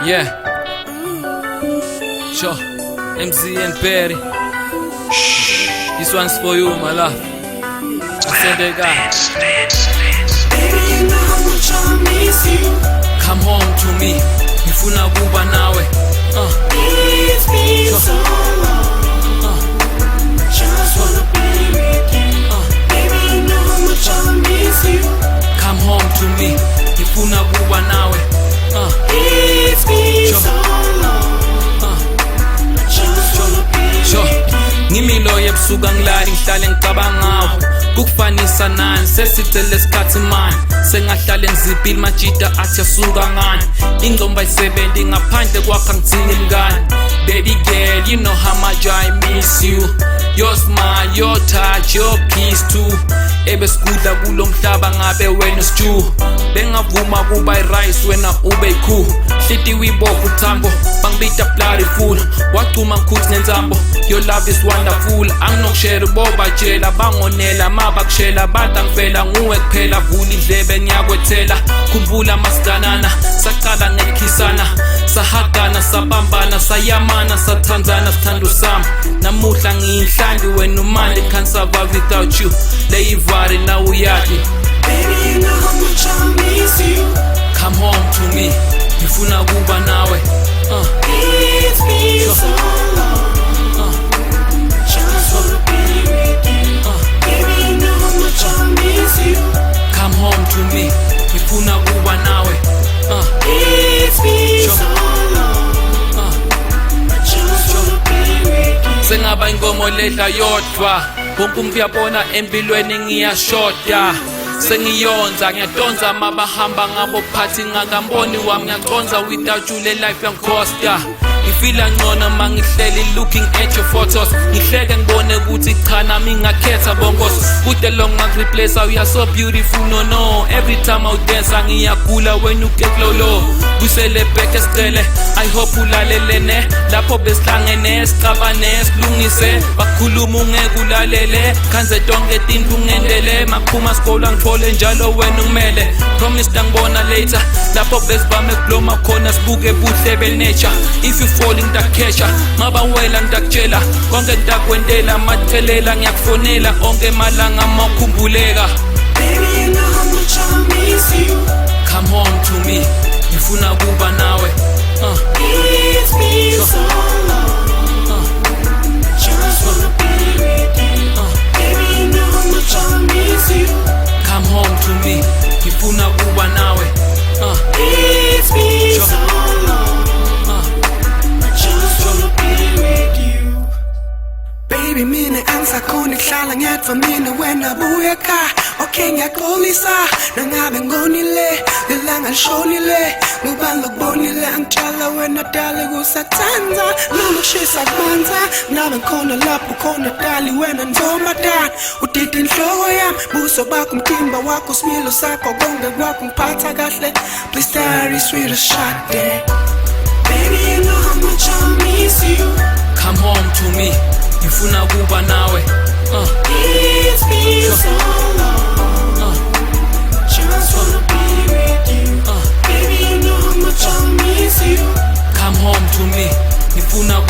Yeah. Sure. MZ and Perry. This one's for you, my love. I said they got. Baby, you know how much I miss you. Come home to me. Ngifuna kuba nawe. It's been so long. Just wanna be with you. Baby, you know how much I miss you. Come home to me. Ngifuna kuba nawe. It's been so long. Just wanna be with you. Ngimilo yebusuku angilali ngihlale ngicabangawo kukufanisa nani sesithele isikhathi manje sengahlale ngizibhili majida athi yasuka ngani ingcomba isebenzi ngaphandle kwakho angithini ngani baby girl you know how much I miss you your smile your touch your kiss too ebesikudla kulo mhlaba ngabe wena stew bengavuma kuba irice wena ube cool hliti wibovu thambo bangibita bloody fool wachuma ngikhuthi nenzambo your love is wonderful anginokushare boba tshela bangonela mabakushela bada ngivela nguwe kuphela vula indlebe ngiyakwethela khumbula masiganana saqala ngekhisana sahagana sabambana sayamana sathandzana sithando sami namuhla ngiyinhlandi wena umali can't survive without you leyivari na uyaphi Baby, you know how much I miss you. come home to me ngifuna kuba nawe It's been so long. Just wanna be with you. Baby, you know how much I miss you. come home to me ngifuna kuba nawe It's been so long. Just wanna be with you. sengaba inkomo ledla yodwa wonke umuntu uyabona empilweni ngiyashoda sengiyonza ngiyadonsa mabahamba ngabo phathi ngakamboni wami ngiyaconza without you le life yangicosta ngifila ngcono mangihleli looking at your photos ngihleke ngibone ukuthi cha nami ngakhetha bongoso kude long ngakureplace you are so beautiful no every time I dance ngiyagula when you get low kusele back esicele I hope ulalelene lapho besihlangene sicabane silungise bakhuluma ungekulalele khanze tonke tinto ngendele maphuma sikole ngithole njalo wena umele promise ngibona later lapho besibame kubloma khona sibuke buhle benature if you falling ngidakesha ngaba wela ngidakutshela konke ngidakwendela mathelela ngiyakufonela onke malanga makhumbuleka Baby, you know how much I miss you. come home to me ngifuna kuba nawe It's been so long. Just wanna be with you. Baby, you know how much I miss you. come home to me ngifuna kuba nawe It's been so long. Just wanna be with you. Baby, mina angisakhona ukuhlala ngedwa mina wena buya ekhaya. Okay, ngiyaxolisa nangabe ngonile lelanga lishonile ngoba ngikubonile angitshela wena dali kusathanza noma kushisa kubanza nabe ngikhona lapho khona dali wena nzomadana udida inhloko yami buso bakho umtimba wakho similo sakho konke kwakho ngiphatha kahle please diary sweet shot there baby you know how much I miss you come home to me ngifuna kuba nawe it's been so long just wanna be with you baby you know how much I miss you come home to me ngifuna